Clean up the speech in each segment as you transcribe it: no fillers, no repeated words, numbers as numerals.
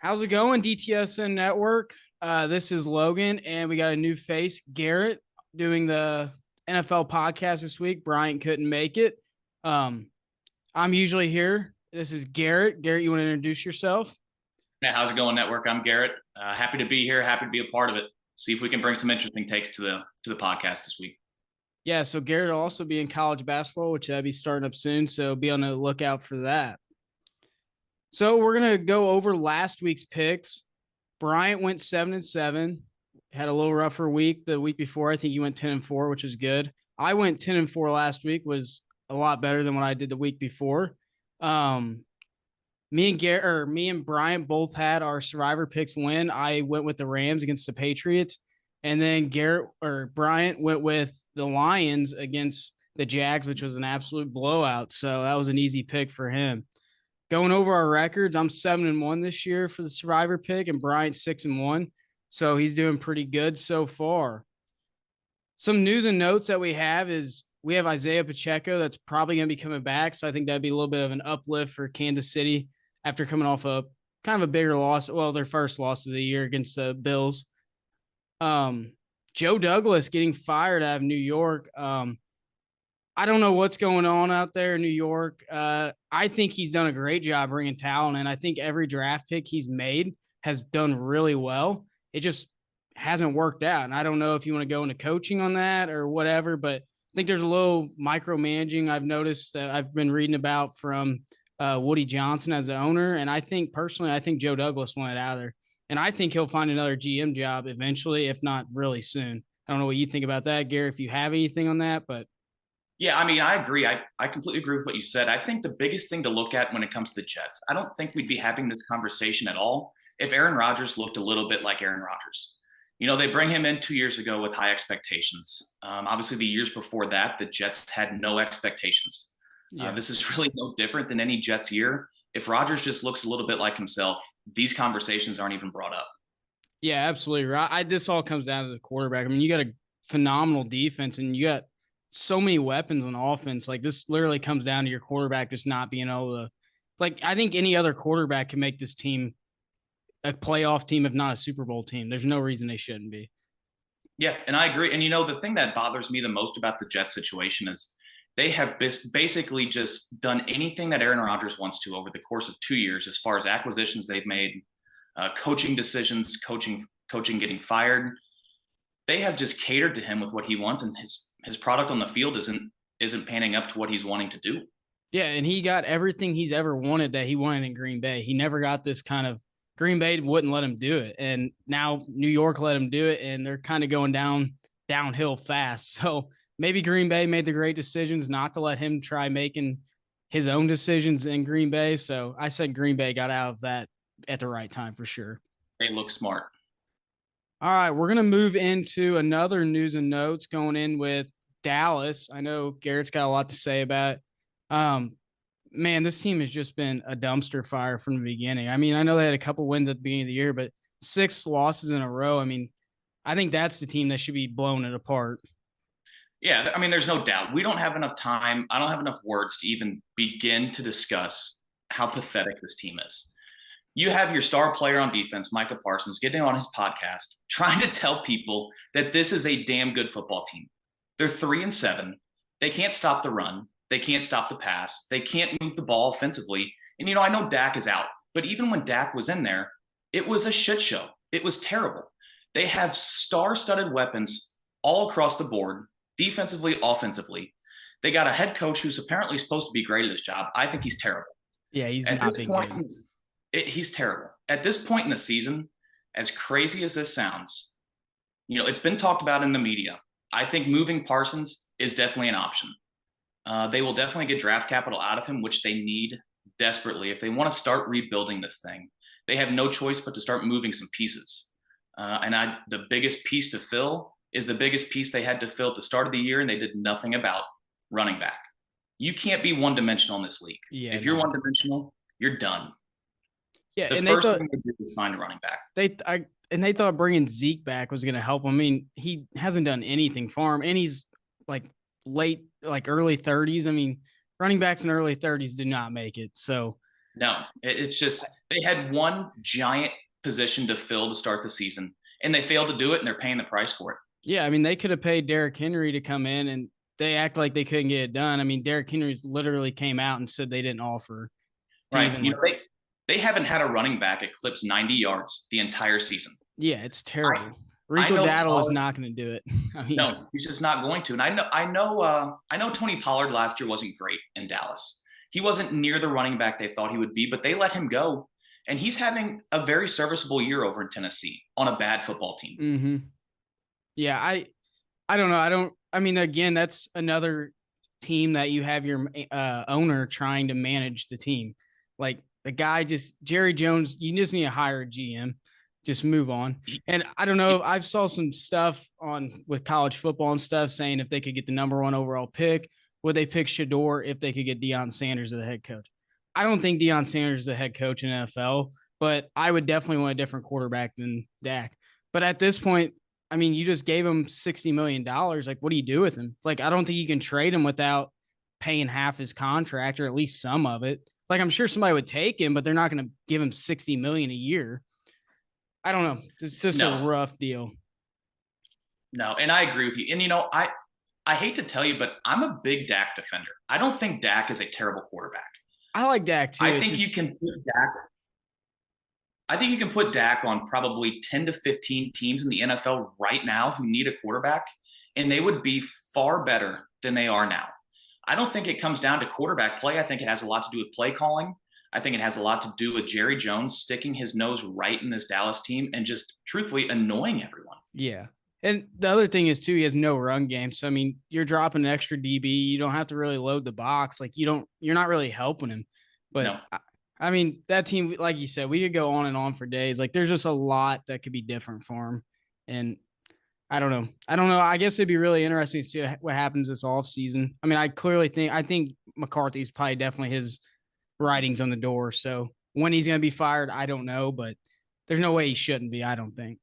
How's it going, DTSN Network? This is Logan, and we got a new face, Garrett, doing the NFL podcast this week. Bryant couldn't make it. Um, I'm usually here. This is Garrett. Garrett, you want to introduce yourself? Hey, how's it going, Network? I'm Garrett. Happy to be here. Happy to be a part of it. See if we can bring some interesting takes to the podcast this week. Yeah, so Garrett will also be in college basketball, which I'll be starting up soon. So be on the lookout for that. So we're gonna go over last week's picks. Bryant went 7-7, had a little rougher week the week before. I think he went 10-4, which is good. I went 10-4 last week, was a lot better than what I did the week before. Me and Bryant both had our survivor picks win. I went with the Rams against the Patriots, and then Bryant went with the Lions against the Jags, which was an absolute blowout. So that was an easy pick for him. Going over our records, I'm 7-1 this year for the survivor pick, and Bryant's 6-1. So he's doing pretty good so far. Some news and notes that we have is we have Isaiah Pacheco that's probably going to be coming back. So I think that'd be a little bit of an uplift for Kansas City after coming off a kind of a bigger loss. Well, their first loss of the year against the Bills. Joe Douglas getting fired out of New York. I don't know what's going on out there in New York. I think he's done a great job bringing talent, and I think every draft pick he's made has done really well. It just hasn't worked out, and I don't know if you want to go into coaching on that or whatever, but I think there's a little micromanaging I've noticed that I've been reading about from Woody Johnson as the owner, and I think Joe Douglas wanted out of there, and I think he'll find another GM job eventually, if not really soon. I don't know what you think about that, Gary, if you have anything on that, but Yeah, I mean, I agree. I completely agree with what you said. I think the biggest thing to look at when it comes to the Jets, I don't think we'd be having this conversation at all if Aaron Rodgers looked a little bit like Aaron Rodgers. You know, they bring him in 2 years ago with high expectations. Obviously, the years before that, the Jets had no expectations. This is really no different than any Jets year. If Rodgers just looks a little bit like himself, these conversations aren't even brought up. Yeah, absolutely right. This all comes down to the quarterback. I mean, you got a phenomenal defense, and you got so many weapons on offense. Like this literally comes down to your quarterback just not being able to. Like I think any other quarterback can make this team a playoff team, if not a Super Bowl team. There's no reason they shouldn't be. Yeah, and I agree. And you know, the thing that bothers me the most about the Jets situation is they have basically just done anything that Aaron Rodgers wants to over the course of 2 years, as far as acquisitions they've made, coaching decisions, coaching getting fired. They have just catered to him with what he wants, and his product on the field isn't panning up to what he's wanting to do. Yeah, and he got everything he's ever wanted that he wanted in Green Bay. He never got this kind of Green Bay wouldn't let him do it, and now New York let him do it, and they're kind of going downhill fast. So maybe Green Bay made the great decisions not to let him try making his own decisions in Green Bay. So I said Green Bay got out of that at the right time for sure. They look smart. All right, we're going to move into another news and notes going in with Dallas. I know Garrett's got a lot to say about it. Man, this team has just been a dumpster fire from the beginning. I mean, I know they had a couple wins at the beginning of the year, but 6 losses in a row. I mean, I think that's the team that should be blowing it apart. Yeah, I mean, there's no doubt. We don't have enough time. I don't have enough words to even begin to discuss how pathetic this team is. You have your star player on defense, Micah Parsons, getting on his podcast, trying to tell people that this is a damn good football team. They're 3-7. They can't stop the run. They can't stop the pass. They can't move the ball offensively. And, you know, I know Dak is out, but even when Dak was in there, it was a shit show. It was terrible. They have star-studded weapons all across the board, defensively, offensively. They got a head coach who's apparently supposed to be great at his job. I think he's terrible. Yeah, he's at not this been point, good. He's terrible. At this point in the season, as crazy as this sounds, you know, it's been talked about in the media. I think moving Parsons is definitely an option. They will definitely get draft capital out of him, which they need desperately. If they want to start rebuilding this thing, they have no choice but to start moving some pieces. The biggest piece to fill is the biggest piece they had to fill at the start of the year, and they did nothing about running back. You can't be one-dimensional in this league. Yeah, if you're one-dimensional, you're done. Yeah, the first thing they did was find a running back. They thought bringing Zeke back was going to help him. I mean, he hasn't done anything for him, and he's like early 30s. I mean, running backs in early 30s do not make it. So No, it's just they had one giant position to fill to start the season, and they failed to do it, and they're paying the price for it. Yeah, I mean, they could have paid Derrick Henry to come in, and they act like they couldn't get it done. I mean, Derrick Henry literally came out and said they didn't offer. Right. They haven't had a running back eclipse 90 yards the entire season. Yeah, it's terrible. Rico Dowdle is not going to do it. I mean, no, he's just not going to. And I know Tony Pollard last year wasn't great in Dallas. He wasn't near the running back they thought he would be, but they let him go. And he's having a very serviceable year over in Tennessee on a bad football team. Mm-hmm. Yeah, I don't know. I mean, again, that's another team that you have your owner trying to manage the team. Like the guy Jerry Jones, you just need to hire a GM. Just move on. And I don't know. I saw some stuff with college football and stuff saying if they could get the number 1 overall pick, would they pick Shador if they could get Deion Sanders as the head coach? I don't think Deion Sanders is the head coach in the NFL, but I would definitely want a different quarterback than Dak. But at this point, I mean, you just gave him $60 million. Like, what do you do with him? Like, I don't think you can trade him without paying half his contract or at least some of it. Like, I'm sure somebody would take him, but they're not going to give him $60 million a year. I don't know. It's just a rough deal. No, and I agree with you. And, I hate to tell you, but I'm a big Dak defender. I don't think Dak is a terrible quarterback. I like Dak, too. I think you can put Dak on probably 10 to 15 teams in the NFL right now who need a quarterback, and they would be far better than they are now. I don't think it comes down to quarterback play. I think it has a lot to do with play calling. I think it has a lot to do with Jerry Jones sticking his nose right in this Dallas team and just truthfully annoying everyone. Yeah. And the other thing is, too, he has no run game. So, I mean, you're dropping an extra DB. You don't have to really load the box. Like, you're not really helping him. But, no. I mean, that team, like you said, we could go on and on for days. Like, there's just a lot that could be different for him. And I don't know. I guess it'd be really interesting to see what happens this offseason. I mean, I think McCarthy's probably definitely his writings on the door. So when he's going to be fired, I don't know. But there's no way he shouldn't be, I don't think.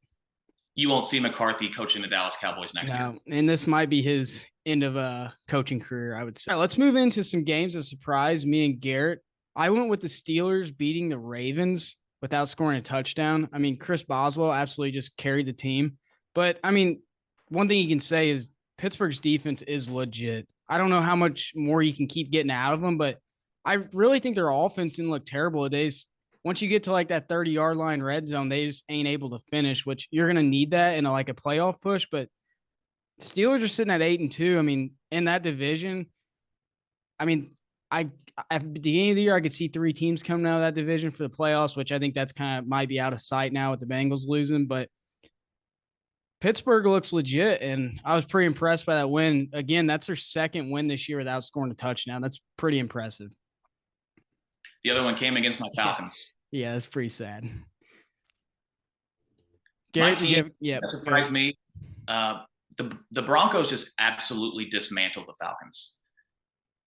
You won't see McCarthy coaching the Dallas Cowboys next year. And this might be his end of a coaching career, I would say. All right, let's move into some games that surprised me and Garrett. I went with the Steelers beating the Ravens without scoring a touchdown. I mean, Chris Boswell absolutely just carried the team. But, I mean, one thing you can say is Pittsburgh's defense is legit. I don't know how much more you can keep getting out of them, but I really think their offense didn't look terrible today. Once you get to like that 30-yard line red zone, they just ain't able to finish, which you're going to need that in a playoff push. But Steelers are sitting at 8-2. I mean, in that division, I mean, at the beginning of the year, I could see 3 teams coming out of that division for the playoffs, which I think that's kind of might be out of sight now with the Bengals losing. But Pittsburgh looks legit, and I was pretty impressed by that win. Again, that's their second win this year without scoring a touchdown. That's pretty impressive. The other one came against my Falcons. Yeah, that's pretty sad. My team, that surprised me. The Broncos just absolutely dismantled the Falcons.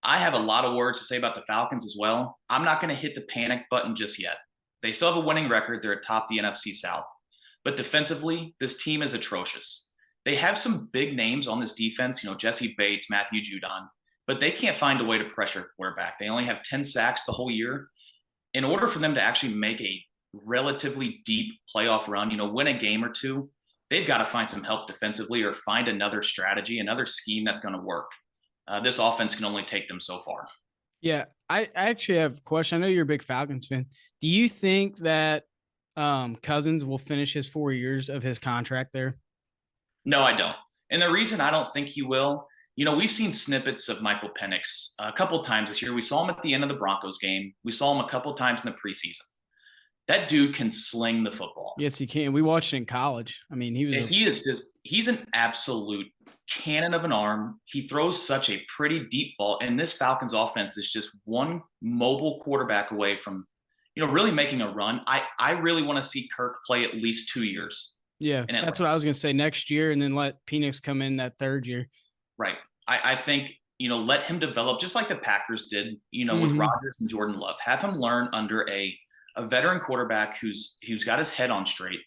I have a lot of words to say about the Falcons as well. I'm not going to hit the panic button just yet. They still have a winning record. They're atop the NFC South. But defensively, this team is atrocious. They have some big names on this defense, Jesse Bates, Matthew Judon, but they can't find a way to pressure quarterback. They only have 10 sacks the whole year. In order for them to actually make a relatively deep playoff run, win a game or two, they've got to find some help defensively or find another strategy, another scheme that's going to work. This offense can only take them so far. Yeah, I actually have a question. I know you're a big Falcons fan. Do you think that Cousins will finish his 4 years of his contract there? No, I don't. And the reason I don't think he will, we've seen snippets of Michael Penix a couple of times this year. We saw him at the end of the Broncos game. We saw him a couple of times in the preseason. That dude can sling the football. Yes, he can. We watched it in college. I mean, he's an absolute cannon of an arm. He throws such a pretty deep ball. And this Falcons offense is just one mobile quarterback away from, really making a run. I really want to see Kirk play at least 2 years. Yeah, that's what I was going to say, next year, and then let Penix come in that third year. Right. I think, let him develop just like the Packers did, with Rodgers and Jordan Love. Have him learn under a veteran quarterback who's got his head on straight.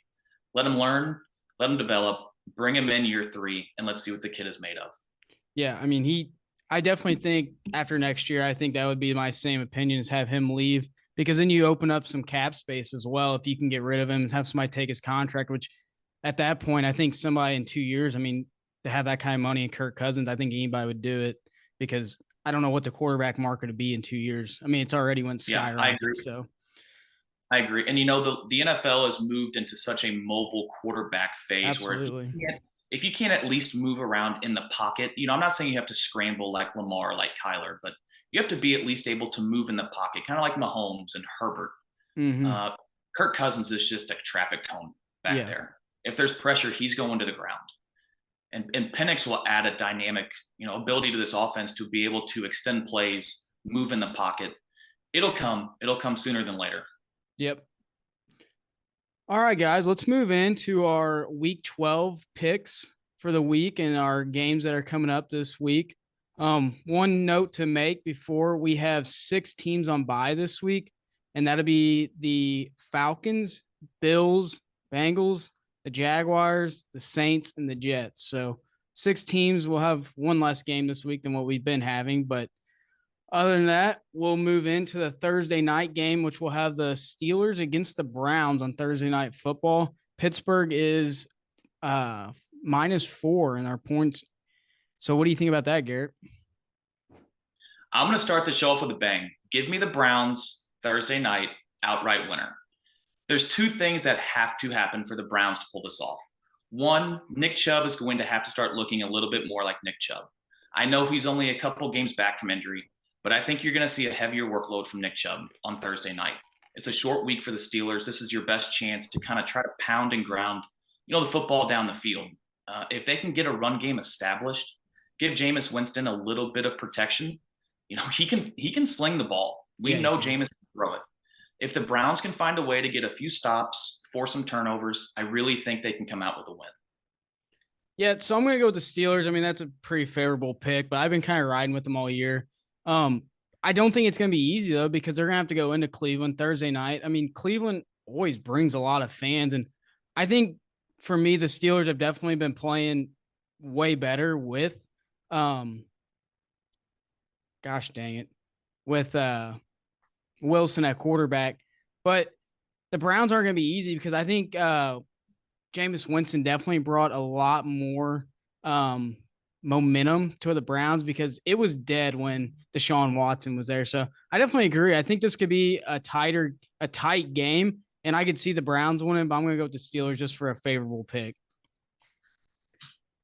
Let him learn, let him develop, bring him in year 3, and let's see what the kid is made of. Yeah, I mean, I definitely think after next year, I think that would be my same opinion, is have him leave. because then you open up some cap space as well if you can get rid of him and have somebody take his contract, which at that point, I think somebody in 2 years, I mean, to have that kind of money in Kirk Cousins, I think anybody would do it because I don't know what the quarterback market would be in 2 years. I mean, it's already went skyrocketing. I agree. So I agree. And, the NFL has moved into such a mobile quarterback phase absolutely. where if you can't at least move around in the pocket, I'm not saying you have to scramble like Lamar, like Kyler, but you have to be at least able to move in the pocket, kind of like Mahomes and Herbert. Mm-hmm. Kirk Cousins is just a traffic cone back there. If there's pressure, he's going to the ground. And Penix will add a dynamic, ability to this offense to be able to extend plays, move in the pocket. It'll come sooner than later. Yep. All right, guys, let's move into our week 12 picks for the week and our games that are coming up this week. One note to make before we have 6 teams on bye this week, and that'll be the Falcons, Bills, Bengals, the Jaguars, the Saints, and the Jets. So 6 teams will have one less game this week than what we've been having. But other than that, we'll move into the Thursday night game, which will have the Steelers against the Browns on Thursday Night Football. Pittsburgh is -4 in our points. So what do you think about that, Garrett? I'm going to start the show off with a bang. Give me the Browns Thursday night outright winner. There's 2 things that have to happen for the Browns to pull this off. One, Nick Chubb is going to have to start looking a little bit more like Nick Chubb. I know he's only a couple games back from injury, but I think you're going to see a heavier workload from Nick Chubb on Thursday night. It's a short week for the Steelers. This is your best chance to kind of try to pound and ground, the football down the field. If they can get a run game established, give Jameis Winston a little bit of protection, he can sling the ball. We know Jameis can throw it. If the Browns can find a way to get a few stops, force some turnovers, I really think they can come out with a win. Yeah, so I'm going to go with the Steelers. I mean, that's a pretty favorable pick, but I've been kind of riding with them all year. I don't think it's going to be easy, though, because they're going to have to go into Cleveland Thursday night. I mean, Cleveland always brings a lot of fans, and I think for me, the Steelers have definitely been playing way better with with Wilson at quarterback. But the Browns aren't going to be easy because I think Jameis Winston definitely brought a lot more momentum to the Browns because it was dead when Deshaun Watson was there. So I definitely agree. I think this could be a tight game, and I could see the Browns winning, but I'm going to go with the Steelers just for a favorable pick.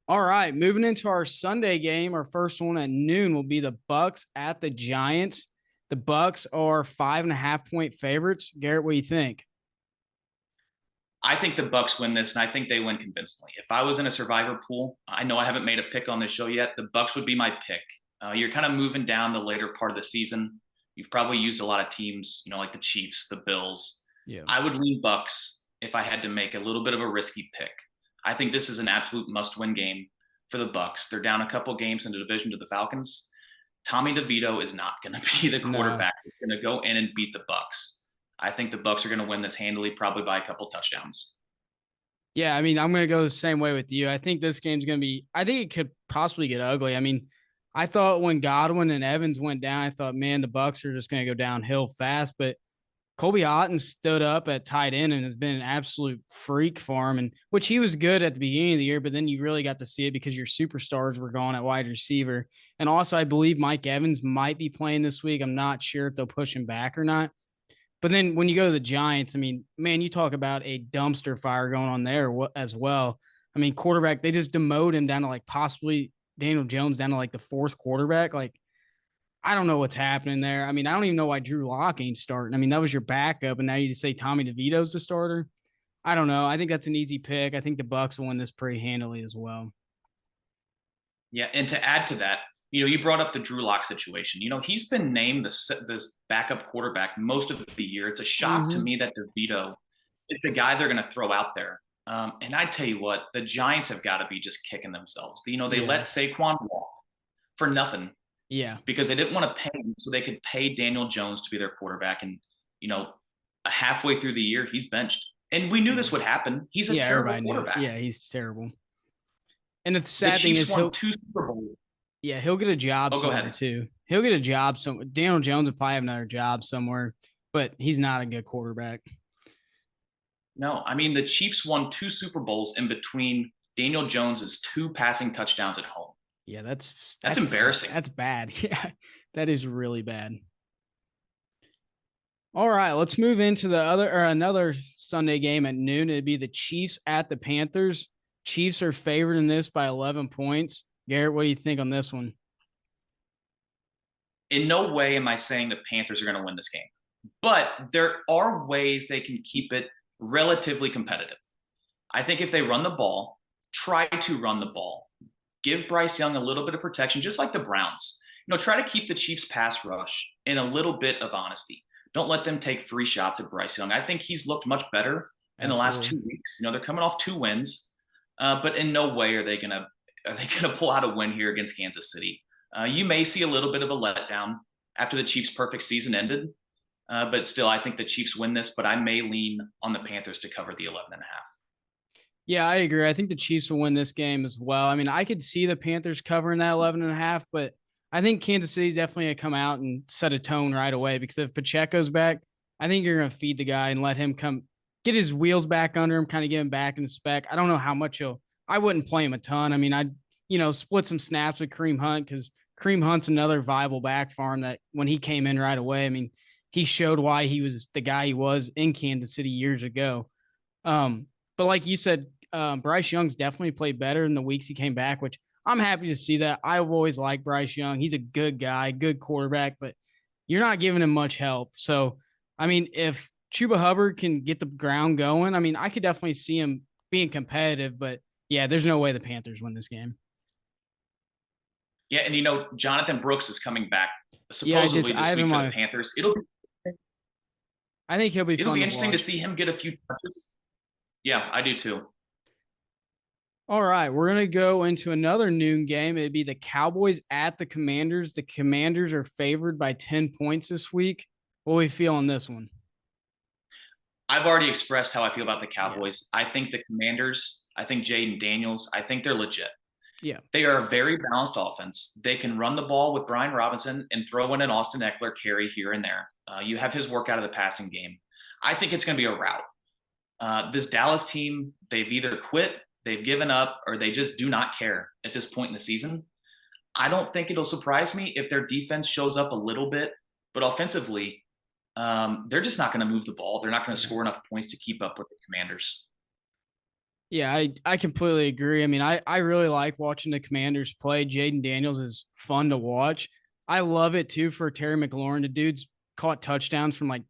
All right, moving into our Sunday game, our first one at noon will be the Bucs at the Giants. The Bucs are 5.5-point favorites. Garrett, what do you think? I think the Bucs win this, and I think they win convincingly. If I was in a survivor pool, I know I haven't made a pick on this show yet. The Bucs would be my pick. You're kind of moving down the later part of the season. You've probably used a lot of teams, like the Chiefs, the Bills. Yeah, I would lean Bucs if I had to make a little bit of a risky pick. I think this is an absolute must-win game for the Bucs. They're down a couple games in the division to the Falcons. Tommy DeVito is not going to be the quarterback that's going to go in and beat the Bucs. I think the Bucs are going to win this handily, probably by a couple touchdowns. Yeah, I mean, I'm going to go the same way with you. I think this game's going to be – I think it could possibly get ugly. I mean, I thought when Godwin and Evans went down, I thought, man, the Bucs are just going to go downhill fast. But Colby Otten stood up at tight end and has been an absolute freak for him, and which he was good at the beginning of the year, but then you really got to see it because your superstars were gone at wide receiver. And also, I believe Mike Evans might be playing this week. I'm not sure if they'll push him back or not. But then when you go to the Giants, I mean, man, you talk about a dumpster fire going on there as well. I mean, quarterback, they just demote him down to like possibly Daniel Jones down to like the 4th quarterback. Like, I don't know what's happening there. I mean, I don't even know why Drew Lock ain't starting. I mean, that was your backup, and now you just say Tommy DeVito's the starter. I don't know. I think that's an easy pick. I think the Bucs will win this pretty handily as well. Yeah, and to add to that, you brought up the Drew Lock situation. He's been named this backup quarterback most of the year. It's a shock to me that DeVito is the guy they're going to throw out there. And I tell you what, the Giants have got to be just kicking themselves. They let Saquon walk for nothing. Yeah. Because they didn't want to pay him so they could pay Daniel Jones to be their quarterback. And, halfway through the year, he's benched. And we knew this would happen. He's a terrible quarterback. Yeah, he's terrible. And the sad thing is won 2 Super Bowls. Yeah, he'll get a job somewhere too. He'll get a job somewhere. Daniel Jones will probably have another job somewhere. but he's not a good quarterback. No, I mean, the Chiefs won 2 Super Bowls in between Daniel Jones's 2 passing touchdowns at home. Yeah, that's embarrassing. That's bad. Yeah, that is really bad. All right, let's move into another Sunday game at noon. It'd be the Chiefs at the Panthers. Chiefs are favored in this by 11 points. Garrett, what do you think on this one? In no way am I saying the Panthers are going to win this game, but there are ways they can keep it relatively competitive. I think if they run the ball, try to run the ball, give Bryce Young a little bit of protection, just like the Browns. Try to keep the Chiefs pass rush in a little bit of honesty. Don't let them take free shots at Bryce Young. I think he's looked much better in the last 2 weeks. They're coming off 2 wins, but in no way are they gonna pull out a win here against Kansas City. You may see a little bit of a letdown after the Chiefs' perfect season ended, but still, I think the Chiefs win this. But I may lean on the Panthers to cover the 11.5. Yeah, I agree. I think the Chiefs will win this game as well. I mean, I could see the Panthers covering that 11.5, but I think Kansas City's definitely going to come out and set a tone right away, because if Pacheco's back, I think you're going to feed the guy and let him come get his wheels back under him, kind of get him back in the spec. I don't know how much I wouldn't play him a ton. I mean, I'd, split some snaps with Kareem Hunt, because Kareem Hunt's another viable back for him that when he came in right away, I mean, he showed why he was the guy he was in Kansas City years ago. But like you said, Bryce Young's definitely played better in the weeks he came back, which I'm happy to see that. I've always liked Bryce Young. He's a good guy, good quarterback, but you're not giving him much help. So, I mean, if Chuba Hubbard can get the ground going, I mean, I could definitely see him being competitive, but yeah, there's no way the Panthers win this game. Yeah, and Jonathan Brooks is coming back supposedly this week for the Panthers. I think he'll be. It'll be interesting to see him get a few touches. Yeah, I do too. All right, we're going to go into another noon game. It'd be the Cowboys at the Commanders. The Commanders are favored by 10 points this week. What do we feel on this one? I've already expressed how I feel about the Cowboys. Yeah. I think the Commanders, I think Jaden Daniels, I think they're legit. Yeah. They are a very balanced offense. They can run the ball with Brian Robinson and throw in an Austin Eckler carry here and there. You have his work out of the passing game. I think it's going to be a rout. This Dallas team, they've either quit, they've given up, or they just do not care at this point in the season. I don't think it'll surprise me if their defense shows up a little bit, but offensively, they're just not going to move the ball. They're not going to score enough points to keep up with the Commanders. Yeah, I completely agree. I mean, I really like watching the Commanders play. Jaden Daniels is fun to watch. I love it too for Terry McLaurin. The dude's caught touchdowns from like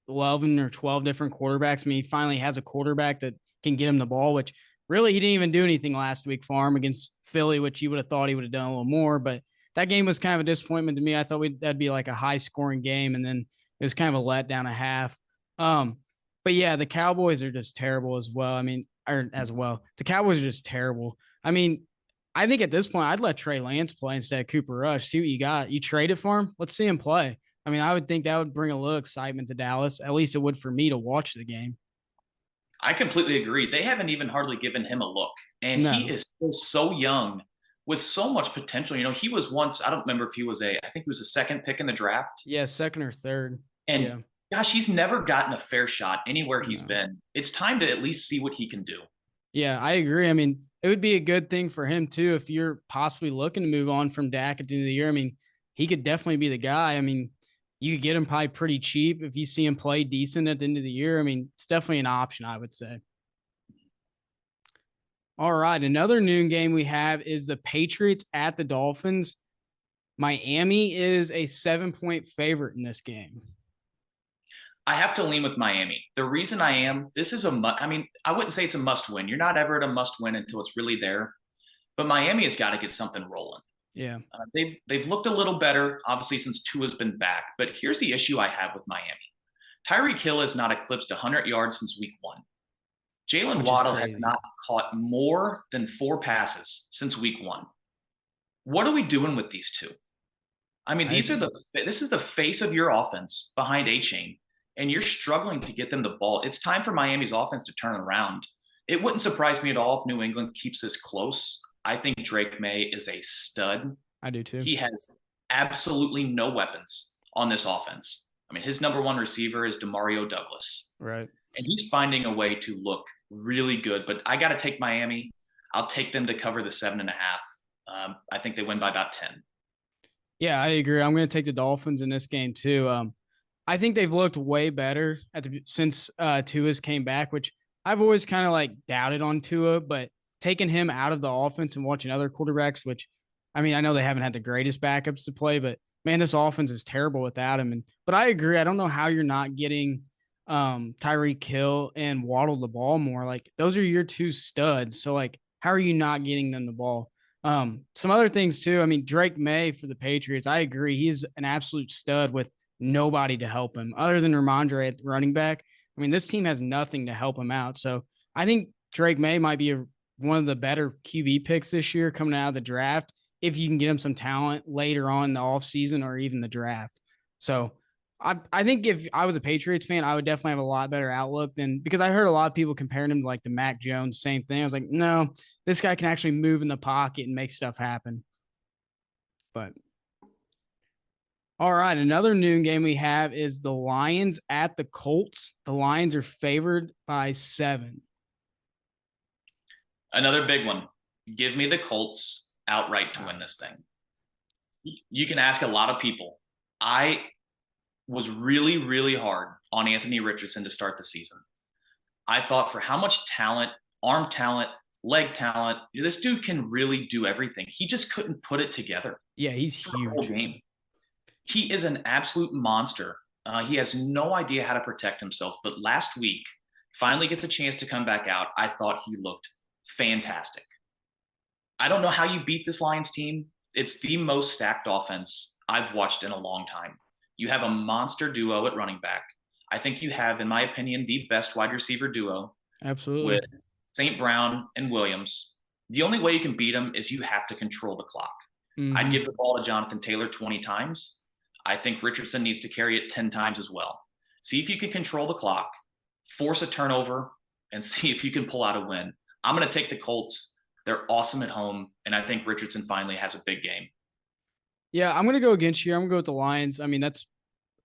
11 or 12 different quarterbacks. I mean, he finally has a quarterback that can get him the ball, which really he didn't even do anything last week for him against Philly, which you would have thought he would have done a little more. But that game was kind of a disappointment to me. I thought that'd be like a high scoring game, and then it was kind of a letdown a half. But yeah, the Cowboys are just terrible as well. I mean, the Cowboys are just terrible. I mean, I think at this point, I'd let Trey Lance play instead of Cooper Rush. See what you got. You trade it for him. Let's see him play. I mean, I would think that would bring a little excitement to Dallas. At least it would for me to watch the game. I completely agree. They haven't even hardly given him a look. And he is still so young with so much potential. He was once, I don't remember if he was I think he was a second pick in the draft. Yeah, second or third. And gosh, he's never gotten a fair shot anywhere he's been. It's time to at least see what he can do. Yeah, I agree. I mean, it would be a good thing for him too if you're possibly looking to move on from Dak at the end of the year. I mean, he could definitely be the guy. I mean, you could get him probably pretty cheap if you see him play decent at the end of the year. I mean, it's definitely an option, I would say. All right, another noon game we have is the Patriots at the Dolphins. Miami is a 7-point favorite in this game. I have to lean with Miami. The reason I am, I wouldn't say it's a must win. You're not ever at a must win until it's really there. But Miami has got to get something rolling. Yeah. They've looked a little better, obviously, since Tua's been back. But here's the issue I have with Miami. Tyreek Hill has not eclipsed 100 yards since week 1. Jalen Waddle has not caught more than 4 passes since week 1. What are we doing with these two? I mean, this is the face of your offense behind A-Chain, and you're struggling to get them the ball. It's time for Miami's offense to turn around. It wouldn't surprise me at all if New England keeps this close. I think Drake May is a stud. I do too. He has absolutely no weapons on this offense. I mean, his number one receiver is Demario Douglas. Right. And he's finding a way to look really good. But I got to take Miami. I'll take them to cover the 7.5. I think they win by about 10. Yeah, I agree. I'm going to take the Dolphins in this game too. I think they've looked way better since Tua's came back, which I've always kind of like doubted on Tua, but taking him out of the offense and watching other quarterbacks, which I mean, I know they haven't had the greatest backups to play, but man, this offense is terrible without him. But I agree. I don't know how you're not getting Tyreek Hill and Waddle the ball more. Like those are your two studs. So like, how are you not getting them the ball? Some other things too. I mean, Drake May for the Patriots. I agree. He's an absolute stud with nobody to help him other than Ramondre at running back. I mean, this team has nothing to help him out. So I think Drake May might be one of the better QB picks this year coming out of the draft if you can get him some talent later on in the offseason or even the draft. So I think if I was a Patriots fan, I would definitely have a lot better outlook than because I heard a lot of people comparing him to like the Mac Jones, same thing. I was like, no, this guy can actually move in the pocket and make stuff happen. But all right, another noon game we have is the Lions at the Colts. The Lions are favored by 7. Another big one. Give me the Colts outright to win this thing. You can ask a lot of people. I was really, really hard on Anthony Richardson to start the season. I thought for how much talent, arm talent, leg talent, this dude can really do everything. He just couldn't put it together. Yeah, he's huge. Game. He is an absolute monster. He has no idea how to protect himself. But last week, finally gets a chance to come back out. I thought he looked fantastic. I don't know how you beat this Lions team. It's the most stacked offense I've watched in a long time. You have a monster duo at running back. I think you have, in my opinion, the best wide receiver duo. Absolutely. With St. Brown and Williams. The only way you can beat them is you have to control the clock. Mm-hmm. I'd give the ball to Jonathan Taylor 20 times. I think Richardson needs to carry it 10 times as well. See if you can control the clock, force a turnover, and see if you can pull out a win. I'm going to take the Colts. They're awesome at home, and I think Richardson finally has a big game. Yeah, I'm going to go against you. I'm going to go with the Lions. I mean, that's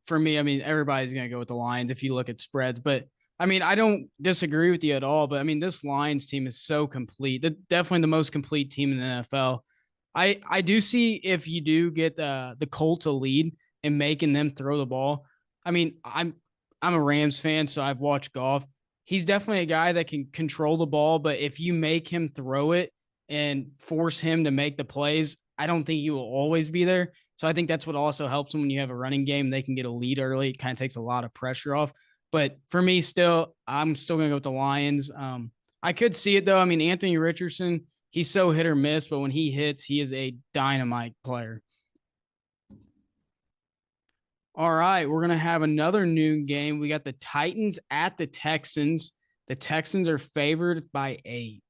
for me. I mean, everybody's going to go with the Lions if you look at spreads. But, I mean, I don't disagree with you at all. But, I mean, this Lions team is so complete. They're definitely the most complete team in the NFL. I do see if you do get the Colts a lead and making them throw the ball. I mean, I'm a Rams fan, so I've watched Goff. He's definitely a guy that can control the ball, but if you make him throw it and force him to make the plays, I don't think he will always be there. So I think that's what also helps him when you have a running game. They can get a lead early. It kind of takes a lot of pressure off. But for me, I'm still going to go with the Lions. I could see it, though. I mean, Anthony Richardson, he's so hit or miss, but when he hits, he is a dynamite player. All right, we're going to have another noon game. We got the Titans at the Texans. The Texans are favored by 8.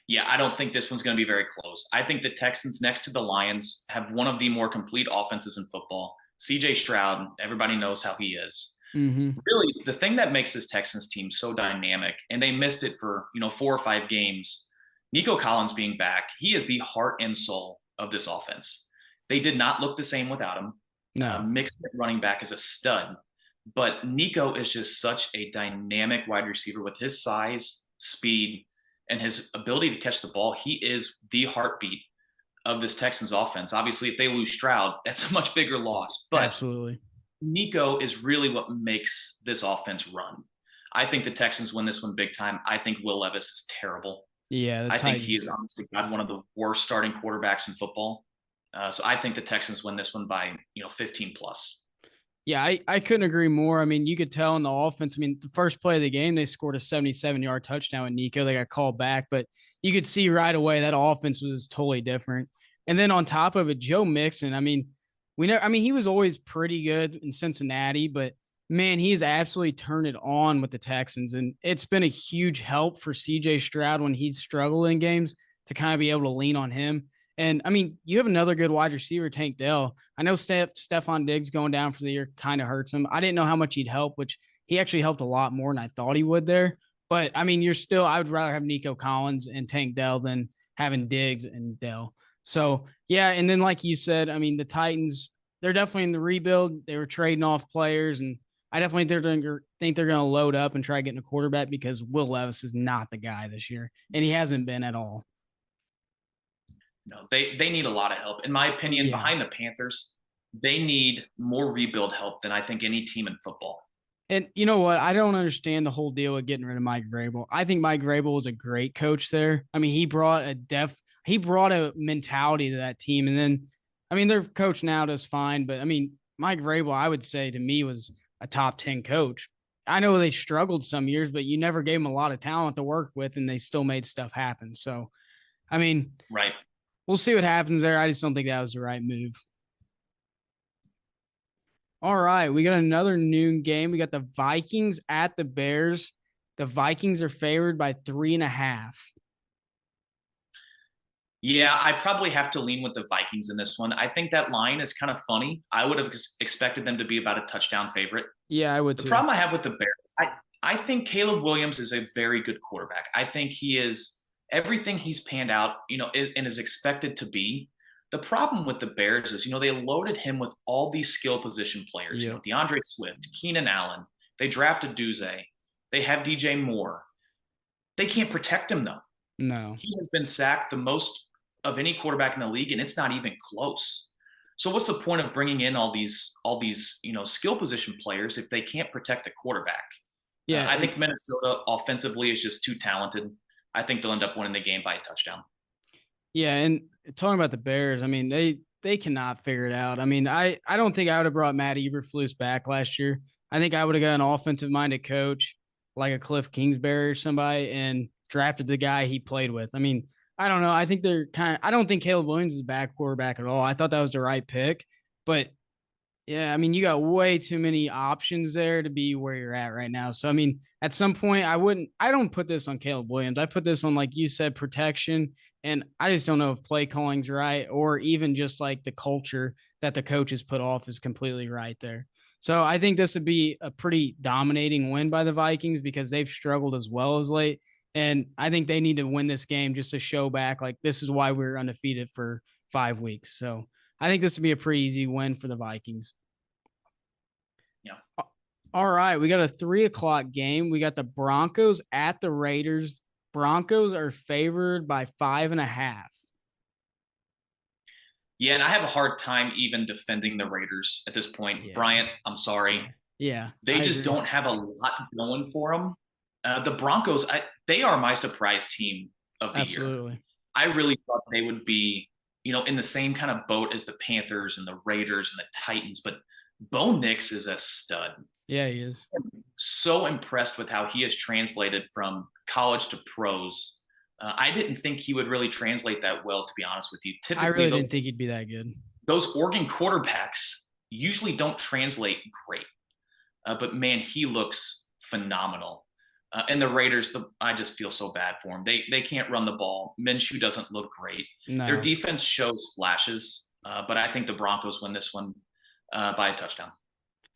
Yeah, I don't think this one's going to be very close. I think the Texans, next to the Lions, have one of the more complete offenses in football. C.J. Stroud, everybody knows how he is. Mm-hmm. Really, the thing that makes this Texans team so dynamic, and they missed it for 4 or 5 games, Nico Collins being back, he is the heart and soul of this offense. They did not look the same without him. No. Mixed running back is a stud, but Nico is just such a dynamic wide receiver with his size, speed, and his ability to catch the ball. He is the heartbeat of this Texans offense. Obviously, if they lose Stroud, that's a much bigger loss. But absolutely, Nico is really what makes this offense run. I think the Texans win this one big time. I think Will Levis is terrible. Yeah, I think he is honestly one of the worst starting quarterbacks in football. So I think the Texans win this one by 15 plus. Yeah, I couldn't agree more. I mean, you could tell in the offense. I mean, the first play of the game, they scored a 77-yard touchdown with Nico. They got called back, but you could see right away that offense was totally different. And then on top of it, Joe Mixon. I mean, he was always pretty good in Cincinnati, but man, he's absolutely turned it on with the Texans, and it's been a huge help for C.J. Stroud when he's struggled in games to kind of be able to lean on him. And, I mean, you have another good wide receiver, Tank Dell. I know Stephon Diggs going down for the year kind of hurts him. I didn't know how much he'd help, which he actually helped a lot more than I thought he would there. But, I mean, I would rather have Nico Collins and Tank Dell than having Diggs and Dell. So, yeah, and then like you said, I mean, the Titans, they're definitely in the rebuild. They were trading off players, and I definitely think they're going to load up and try getting a quarterback because Will Levis is not the guy this year, and he hasn't been at all. No, they need a lot of help. In my opinion, Yeah. behind the Panthers, they need more rebuild help than I think any team in football. And you know what? I don't understand the whole deal with getting rid of Mike Vrabel. I think Mike Vrabel was a great coach there. I mean, he brought a mentality to that team. And then, I mean, their coach now does fine, but I mean, Mike Vrabel, I would say to me was a top 10 coach. I know they struggled some years, but you never gave them a lot of talent to work with, and they still made stuff happen. So, I mean, Right. we'll see what happens there. I just don't think that was the right move. All right, we got another noon game. We got the Vikings at the Bears. The Vikings are favored by 3.5. Yeah, I probably have to lean with the Vikings in this one. I think that line is kind of funny. I would have expected them to be about a touchdown favorite. Yeah, I would The too. problem I have with the Bears, I think Caleb Williams is a very good quarterback. I think he is everything he's panned out, and is expected to be. The problem with the Bears is, they loaded him with all these skill position players. Yep. DeAndre Swift, Keenan Allen. They drafted Duze. They have DJ Moore. They can't protect him though. No. He has been sacked the most of any quarterback in the league, and it's not even close. So what's the point of bringing in all these skill position players if they can't protect the quarterback? Yeah, I think Minnesota offensively is just too talented. I think they'll end up winning the game by a touchdown. Yeah, and talking about the Bears, I mean, they cannot figure it out. I mean, I don't think I would have brought Matt Eberflus back last year. I think I would have got an offensive-minded coach like a Cliff Kingsbury or somebody and drafted the guy he played with. I mean, I don't know. I think I don't think Caleb Williams is a bad quarterback at all. I thought that was the right pick, but yeah, I mean, you got way too many options there to be where you're at right now. So, I mean, at some point, I don't put this on Caleb Williams. I put this on, like you said, protection. And I just don't know if play calling's right or even just like the culture that the coaches put off is completely right there. So I think this would be a pretty dominating win by the Vikings because they've struggled as well as late. And I think they need to win this game just to show back, like, this is why we're undefeated for 5 weeks. So I think this would be a pretty easy win for the Vikings. Yeah. All right. We got a 3:00 game. We got the Broncos at the Raiders. Broncos are favored by 5.5. Yeah, and I have a hard time even defending the Raiders at this point. Yeah. Bryant, I'm sorry. Yeah. They just don't have a lot going for them. The Broncos, they are my surprise team of the year. I really thought they would be, in the same kind of boat as the Panthers and the Raiders and the Titans, but Bo Nix is a stud. Yeah, he is. I'm so impressed with how he has translated from college to pros. I didn't think he would really translate that well, to be honest with you. Typically, I really didn't think he'd be that good. Those Oregon quarterbacks usually don't translate great, but man, he looks phenomenal. And the Raiders, I just feel so bad for them. They can't run the ball. Minshew doesn't look great. No. Their defense shows flashes, but I think the Broncos win this one by a touchdown.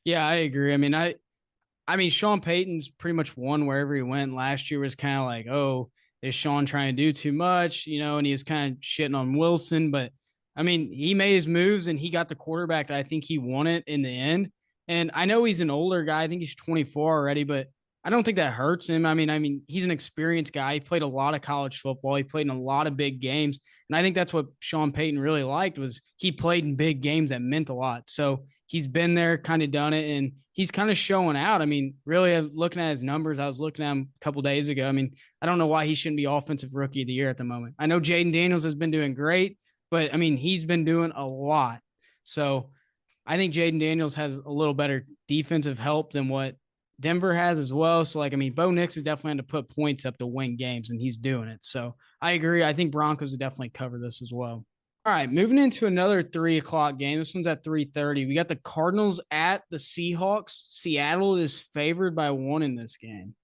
Yeah, I agree. I mean, Sean Payton's pretty much won wherever he went. Last year was kind of like, oh, is Sean trying to do too much? And he was kind of shitting on Wilson. But, I mean, he made his moves and he got the quarterback that I think he wanted in the end. And I know he's an older guy. I think he's 24 already, but I don't think that hurts him. I mean, he's an experienced guy. He played a lot of college football. He played in a lot of big games. And I think that's what Sean Payton really liked was he played in big games that meant a lot. So he's been there, kind of done it, and he's kind of showing out. I mean, really looking at his numbers, I was looking at him a couple of days ago. I mean, I don't know why he shouldn't be Offensive Rookie of the Year at the moment. I know Jaden Daniels has been doing great, but, I mean, he's been doing a lot. So I think Jaden Daniels has a little better defensive help than what Denver has as well. So, Bo Nix is definitely had to put points up to win games, and he's doing it. So I agree. I think Broncos would definitely cover this as well. All right, moving into another 3:00 game. This one's at 3:30. We got the Cardinals at the Seahawks. Seattle is favored by 1 in this game.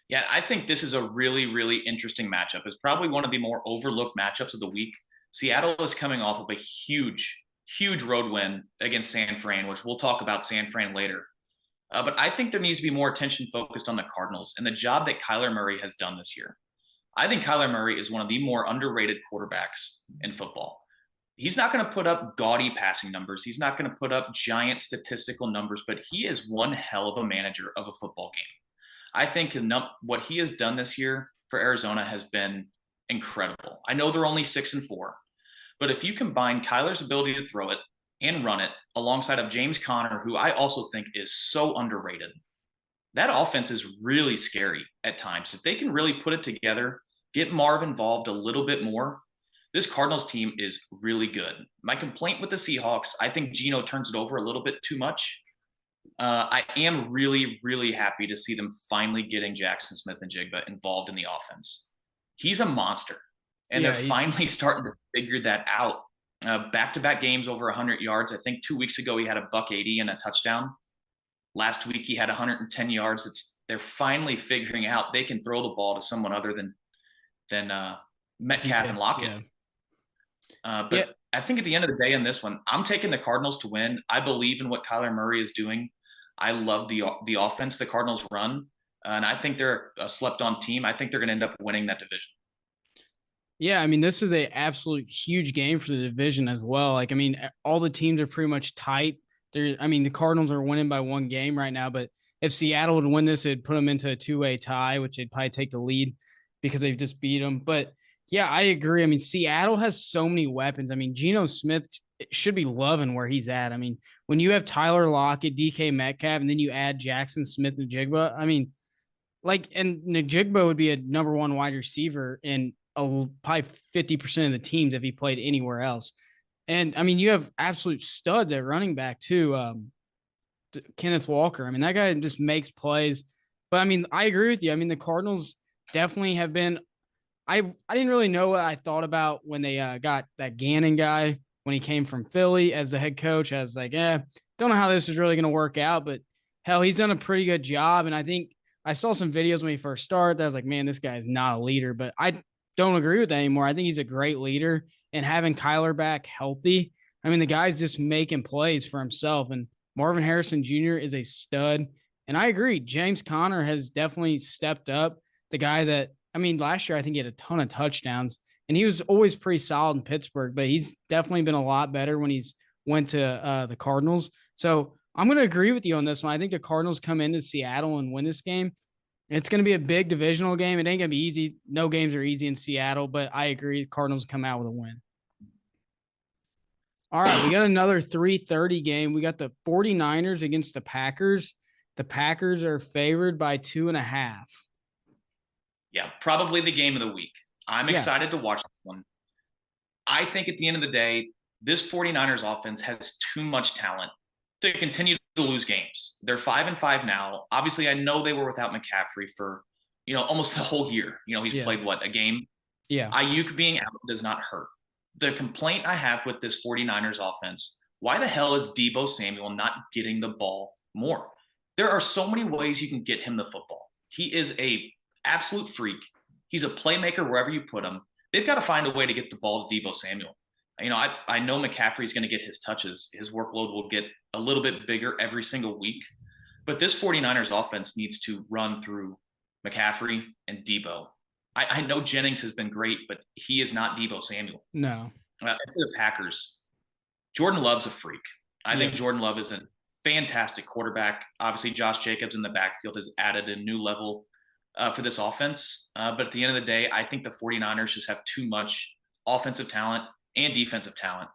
Yeah, I think this is a really, really interesting matchup. It's probably one of the more overlooked matchups of the week. Seattle is coming off of a huge, huge road win against San Fran, which we'll talk about San Fran later. But I think there needs to be more attention focused on the Cardinals and the job that Kyler Murray has done this year. I think Kyler Murray is one of the more underrated quarterbacks in football. He's not going to put up gaudy passing numbers. He's not going to put up giant statistical numbers, but he is one hell of a manager of a football game. I think what he has done this year for Arizona has been incredible. I know they're only 6-4, but if you combine Kyler's ability to throw it and run it alongside of James Conner, who I also think is so underrated, that offense is really scary at times. If they can really put it together, get Marv involved a little bit more, this Cardinals team is really good. My complaint with the Seahawks, I think Geno turns it over a little bit too much. I am really, really happy to see them finally getting Jackson Smith-Njigba involved in the offense. He's a monster, and they're finally starting to figure that out. Back-to-back games over 100 yards. I think 2 weeks ago he had a $180 and a touchdown. Last week he had 110 yards. They're finally figuring out they can throw the ball to someone other than Metcalf and Lockett. But I think at the end of the day in this one, I'm taking the Cardinals to win. I believe in what Kyler Murray is doing. I love the offense the Cardinals run, and I think they're a slept-on team. I think they're going to end up winning that division. Yeah, I mean, this is a absolute huge game for the division as well. Like, I mean, all the teams are pretty much tight. The Cardinals are winning by 1 game right now, but if Seattle would win this, it'd put them into a 2-way tie, which they'd probably take the lead because they've just beat them. But yeah, I agree. I mean, Seattle has so many weapons. I mean, Geno Smith should be loving where he's at. I mean, when you have Tyler Lockett, DK Metcalf, and then you add Jackson Smith-Njigba, I mean, and Njigba would be a number 1 wide receiver in probably 50% of the teams if he played anywhere else. And I mean, you have absolute studs at running back too. Kenneth Walker. I mean, that guy just makes plays. But I mean, I agree with you. I mean, the Cardinals definitely have been. I didn't really know what I thought about when they got that Gannon guy when he came from Philly as the head coach. I was like, don't know how this is really going to work out. But hell, he's done a pretty good job. And I think I saw some videos when he first started that I was like, man, this guy is not a leader. But I don't agree with that anymore. I think he's a great leader. And having Kyler back healthy, I mean, the guy's just making plays for himself. And Marvin Harrison Jr. is a stud. And I agree. James Conner has definitely stepped up. The guy that, I mean, last year I think he had a ton of touchdowns. And he was always pretty solid in Pittsburgh. But he's definitely been a lot better when he's went to the Cardinals. So I'm going to agree with you on this one. I think the Cardinals come into Seattle and win this game. It's going to be a big divisional game. It ain't going to be easy. No games are easy in Seattle, but I agree. The Cardinals come out with a win. All right, we got another 3:30 game. We got the 49ers against the Packers. The Packers are favored by 2.5. Yeah, probably the game of the week. I'm excited to watch this one. I think at the end of the day, this 49ers offense has too much talent to continue to lose games. They're 5-5 now. Obviously, I know they were without McCaffrey for, almost the whole year. He's played a game? Yeah. Ayuk being out does not hurt. The complaint I have with this 49ers offense, why the hell is Deebo Samuel not getting the ball more? There are so many ways you can get him the football. He is a absolute freak. He's a playmaker wherever you put him. They've got to find a way to get the ball to Deebo Samuel. I know McCaffrey's going to get his touches. His workload will get a little bit bigger every single week. But this 49ers offense needs to run through McCaffrey and Deebo. I know Jennings has been great, but he is not Deebo Samuel. No. For the Packers, Jordan Love's a freak. I think Jordan Love is a fantastic quarterback. Obviously, Josh Jacobs in the backfield has added a new level for this offense. But at the end of the day, I think the 49ers just have too much offensive talent and defensive talent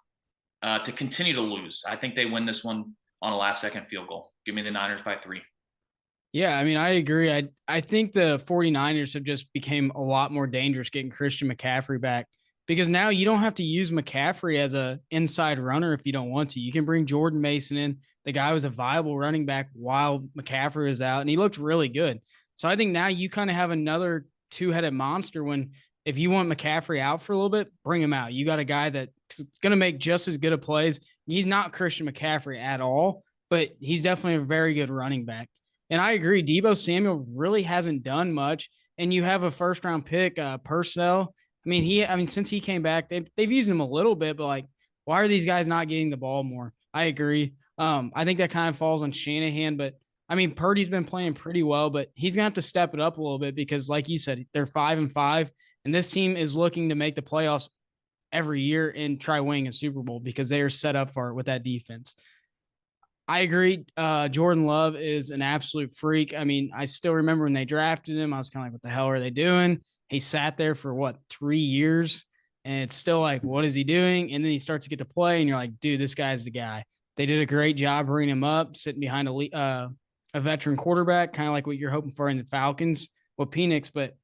to continue to lose. I think they win this one on a last-second field goal. Give me the Niners by 3. Yeah, I mean, I agree. I think the 49ers have just became a lot more dangerous getting Christian McCaffrey back because now you don't have to use McCaffrey as a inside runner if you don't want to. You can bring Jordan Mason in. The guy was a viable running back while McCaffrey was out, and he looked really good. So I think now you kind of have another two-headed monster when if you want McCaffrey out for a little bit, bring him out. You got a guy that's going to make just as good of plays. He's not Christian McCaffrey at all, but he's definitely a very good running back. And I agree, Deebo Samuel really hasn't done much. And you have a first-round pick, Purcell. I mean, since he came back, they've used him a little bit, but why are these guys not getting the ball more? I agree. I think that kind of falls on Shanahan, but I mean, Purdy's been playing pretty well, but he's gonna have to step it up a little bit because, like you said, they're 5-5, and this team is looking to make the playoffs every year and try winning a Super Bowl because they are set up for it with that defense. I agree. Jordan Love is an absolute freak. I mean, I still remember when they drafted him, I was kind of like, what the hell are they doing? He sat there for 3 years and it's still like, what is he doing? And then he starts to get to play and you're like, dude, this guy's the guy. They did a great job bringing him up, sitting behind a veteran quarterback, kind of like what you're hoping for in the Falcons with Penix. But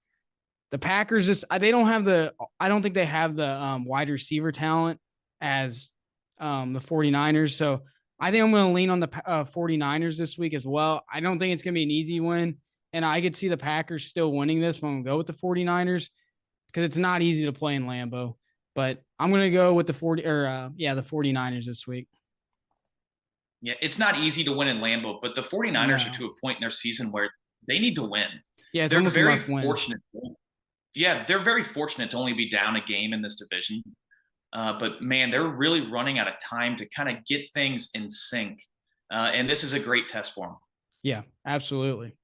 the Packers they don't have I don't think they have the wide receiver talent as the 49ers. So I think I'm going to lean on the 49ers this week as well. I don't think it's going to be an easy win. And I could see the Packers still winning this, but I'm going to go with the 49ers because it's not easy to play in Lambeau. But I'm going to go with the 49ers this week. Yeah, it's not easy to win in Lambeau, but the 49ers are to a point in their season where they need to win. Yeah, it's almost very must win. Fortunate. Yeah, they're very fortunate to only be down a game in this division. But, man, they're really running out of time to kind of get things in sync. And this is a great test for them. Yeah, absolutely.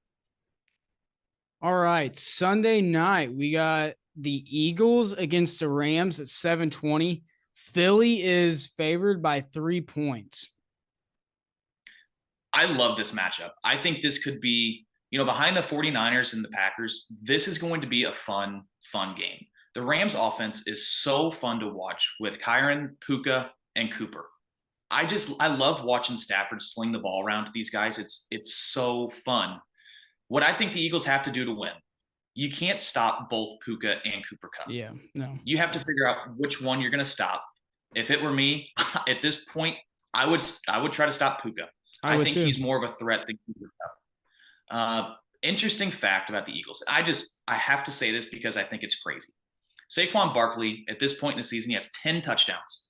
All right, Sunday night, we got the Eagles against the Rams at 7:20. Philly is favored by 3 points. I love this matchup. I think this could be, behind the 49ers and the Packers, this is going to be a fun game. The Rams offense is so fun to watch with Kyren, Puka, and Cooper. I love watching Stafford sling the ball around to these guys. It's so fun. What I think the Eagles have to do to win, you can't stop both Puka and Cooper Kupp. Yeah, no. You have to figure out which one you're going to stop. If it were me, at this point, I would try to stop Puka. I think he's more of a threat than Cooper Kupp. Interesting fact about the Eagles. I have to say this because I think it's crazy. Saquon Barkley, at this point in the season, he has 10 touchdowns,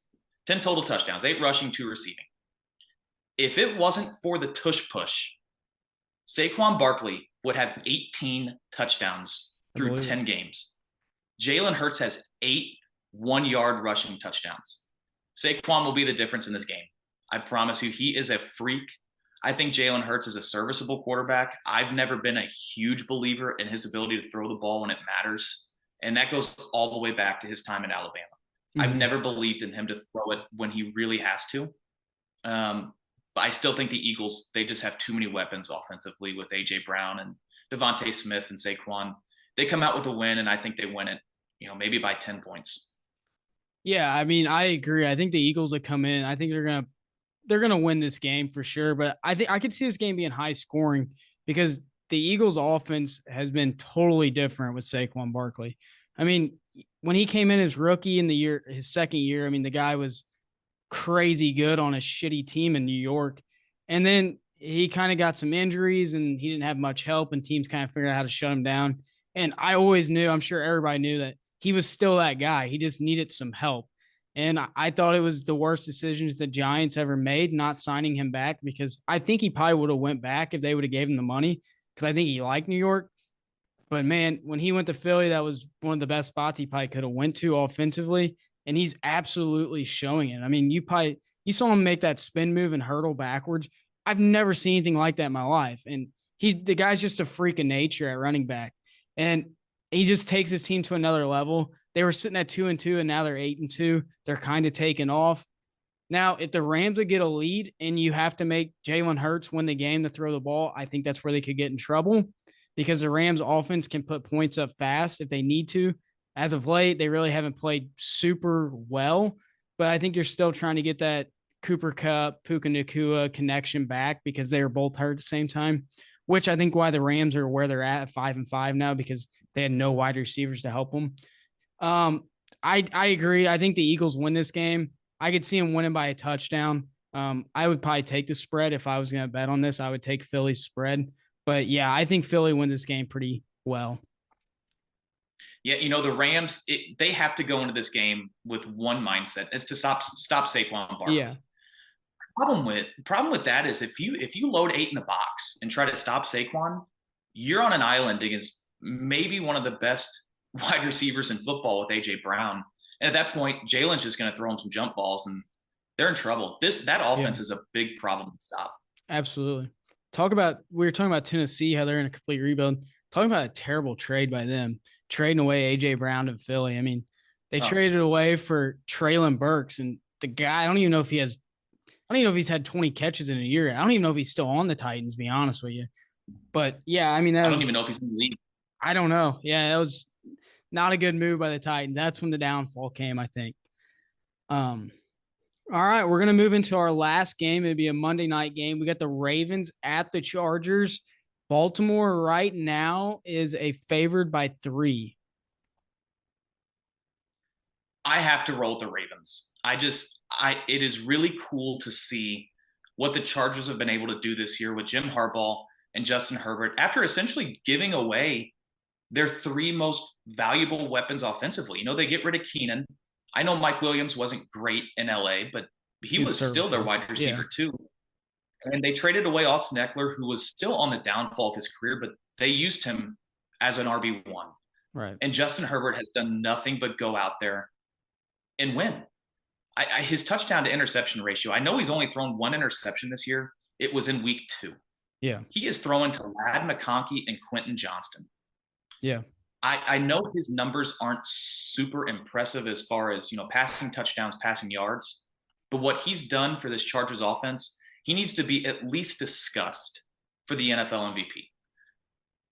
10 total touchdowns, 8 rushing, 2 receiving. If it wasn't for the tush push, Saquon Barkley would have 18 touchdowns through 10 games. Jalen Hurts has 8 one-yard rushing touchdowns. Saquon will be the difference in this game. I promise you, he is a freak. I think Jalen Hurts is a serviceable quarterback. I've never been a huge believer in his ability to throw the ball when it matters. And that goes all the way back to his time in Alabama. Mm-hmm. I've never believed in him to throw it when he really has to. But I still think the Eagles, they just have too many weapons offensively with A.J. Brown and Devontae Smith and Saquon. They come out with a win, and I think they win it, maybe by 10 points. Yeah, I mean, I agree. I think the Eagles will come in. I think they're gonna win this game for sure. But I think I could see this game being high scoring because the Eagles' offense has been totally different with Saquon Barkley. I mean, when he came in as rookie in his second year, I mean, the guy was crazy good on a shitty team in New York. And then he kind of got some injuries and he didn't have much help and teams kind of figured out how to shut him down. And I always knew, I'm sure everybody knew that he was still that guy. He just needed some help. And I thought it was the worst decisions the Giants ever made, not signing him back, because I think he probably would have went back if they would have gave him the money, because I think he liked New York. But, man, when he went to Philly, that was one of the best spots he probably could have went to offensively, and he's absolutely showing it. I mean, you saw him make that spin move and hurdle backwards. I've never seen anything like that in my life. And the guy's just a freak of nature at running back. And he just takes his team to another level. They were sitting at 2-2, and now they're 8-2. They're kind of taking off. Now, if the Rams would get a lead and you have to make Jalen Hurts win the game to throw the ball, I think that's where they could get in trouble, because the Rams offense can put points up fast if they need to. As of late, they really haven't played super well, but I think you're still trying to get that Cooper Kupp, Puka Nacua connection back, because they were both hurt at the same time, which I think why the Rams are where they're at 5-5 now, because they had no wide receivers to help them. I agree. I think the Eagles win this game. I could see them winning by a touchdown. I would probably take the spread. If I was going to bet on this, I would take Philly's spread. But yeah, I think Philly wins this game pretty well. Yeah, the Rams, they have to go into this game with one mindset. It's to stop Saquon Barkley. Yeah. Problem with that is if you load 8 in the box and try to stop Saquon, you're on an island against maybe one of the best wide receivers in football with A.J. Brown. And at that point, Jalen's just going to throw him some jump balls, and they're in trouble. That offense is a big problem to stop. Absolutely. We were talking about Tennessee, how they're in a complete rebuild. Talking about a terrible trade by them, trading away A.J. Brown to Philly. I mean, They traded away for Traylon Burks, and the guy, I don't even know if he's had 20 catches in a year. I don't even know if he's still on the Titans, to be honest with you. But yeah, I mean, I don't even know if he's in the league. I don't know. Yeah, that was not a good move by the Titans. That's when the downfall came, I think. All right, we're gonna move into our last game. It'd be a Monday night game. We got the Ravens at the Chargers. Baltimore right now is favored by 3. I have to roll with the Ravens. It is really cool to see what the Chargers have been able to do this year with Jim Harbaugh and Justin Herbert after essentially giving away their 3 most valuable weapons offensively. They get rid of Keenan. I know Mike Williams wasn't great in LA, but he was still their wide receiver too. And they traded away Austin Eckler, who was still on the downfall of his career, but they used him as an RB1. Right. And Justin Herbert has done nothing but go out there and win. His touchdown to interception ratio, I know he's only thrown 1 interception this year. It was in week 2. Yeah. He is throwing to Ladd McConkey and Quentin Johnston. Yeah. I know his numbers aren't super impressive as far as, passing touchdowns, passing yards, but what he's done for this Chargers offense, he needs to be at least discussed for the NFL MVP.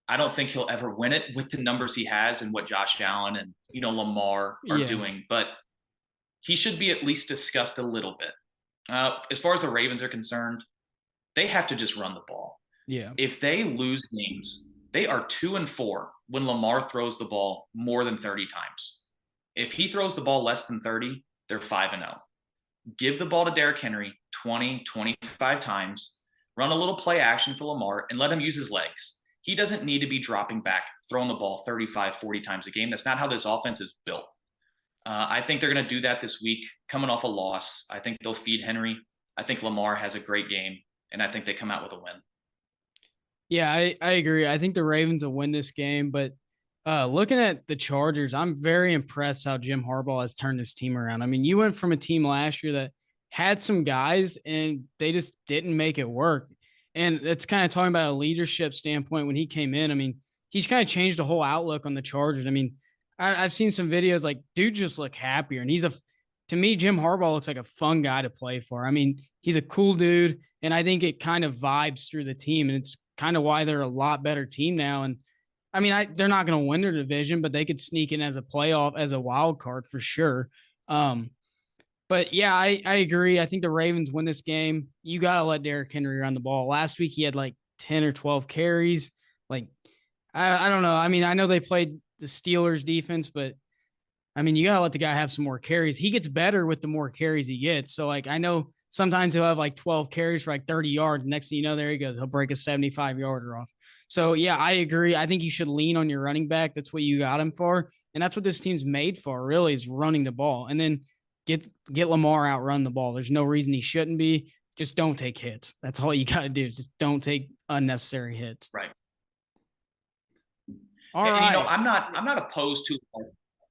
I don't think he'll ever win it with the numbers he has and what Josh Allen and, Lamar are doing, but he should be at least discussed a little bit. As far as the Ravens are concerned, they have to just run the ball. Yeah. If they lose games, they are 2-4 when Lamar throws the ball more than 30 times. If he throws the ball less than 30, they're 5-0. Give the ball to Derrick Henry 20, 25 times, run a little play action for Lamar, and let him use his legs. He doesn't need to be dropping back, throwing the ball 35, 40 times a game. That's not how this offense is built. I think they're going to do that this week, coming off a loss. I think they'll feed Henry. I think Lamar has a great game, and I think they come out with a win. Yeah, I agree. I think the Ravens will win this game, but looking at the Chargers, I'm very impressed how Jim Harbaugh has turned this team around. I mean, you went from a team last year that had some guys and they just didn't make it work. And it's kind of talking about a leadership standpoint when he came in. I mean, he's kind of changed the whole outlook on the Chargers. I mean, I've seen some videos like dude just look happier. And to me, Jim Harbaugh looks like a fun guy to play for. I mean, he's a cool dude. And I think it kind of vibes through the team. And it's kind of why they're a lot better team now. And I mean, they're not going to win their division, but they could sneak in as a wild card for sure. But yeah, I agree. I think the Ravens win this game. You got to let Derrick Henry run the ball. Last week, he had like 10 or 12 carries. Like, I don't know. I mean, I know they played the Steelers defense, but I mean, you got to let the guy have some more carries. He gets better with the more carries he gets. So like, I know sometimes he'll have like 12 carries for like 30 yards. Next thing you know, there he goes. He'll break a 75-yarder off. So yeah, I agree. I think you should lean on your running back. That's what you got him for. And that's what this team's made for, really, is running the ball. And then get Lamar out, run the ball. There's no reason he shouldn't be. Just don't take hits. That's all you got to do. Just don't take unnecessary hits. Right. All right. I'm not opposed to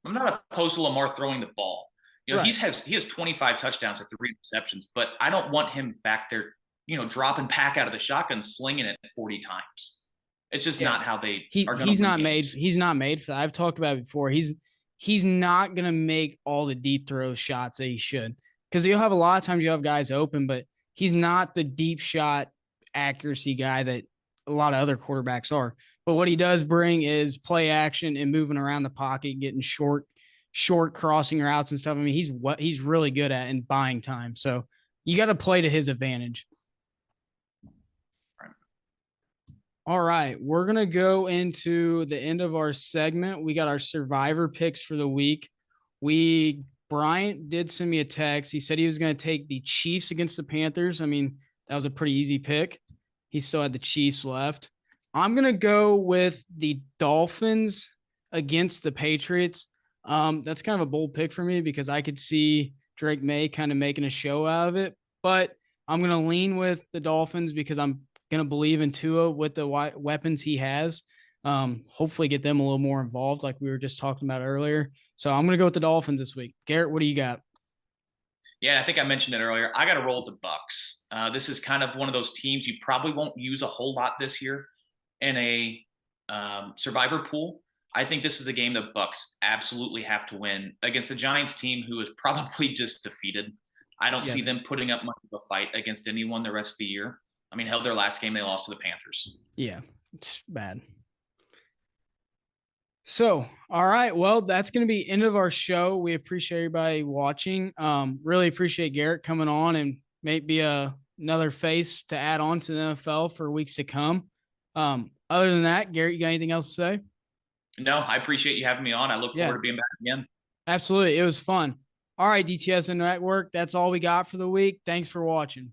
Lamar throwing the ball. Right. He has 25 touchdowns at 3 receptions, but I don't want him back there, dropping back out of the shotgun, slinging it 40 times. It's just not how they are going to. He's not made for that. I've talked about it before. He's not going to make all the deep throw shots that he should, because you'll have a lot of times you have guys open, but he's not the deep shot accuracy guy that a lot of other quarterbacks are. But what he does bring is play action and moving around the pocket, getting short crossing routes and stuff. I mean, he's really good at and buying time. So you got to play to his advantage. All right, we're going to go into the end of our segment. We got our survivor picks for the week. Bryant did send me a text. He said he was going to take the Chiefs against the Panthers. I mean, that was a pretty easy pick. He still had the Chiefs left. I'm going to go with the Dolphins against the Patriots. That's kind of a bold pick for me because I could see Drake May kind of making a show out of it, but I'm going to lean with the Dolphins because I'm going to believe in Tua with the weapons he has. Hopefully get them a little more involved like we were just talking about earlier. So I'm going to go with the Dolphins this week. Garrett, what do you got? Yeah, I think I mentioned it earlier. I got to roll with the Bucks. This is kind of one of those teams you probably won't use a whole lot this year in a survivor pool. I think this is a game the Bucs absolutely have to win against a Giants team who is probably just defeated. I don't see them putting up much of a fight against anyone the rest of the year. I mean, hell, their last game they lost to the Panthers. Yeah, it's bad. So, all right. Well, that's going to be end of our show. We appreciate everybody watching. Really appreciate Garrett coming on and maybe another face to add on to the NFL for weeks to come. Other than that, Garrett, you got anything else to say? No, I appreciate you having me on. I look forward to being back again. Absolutely. It was fun. All right, DTS Network. That's all we got for the week. Thanks for watching.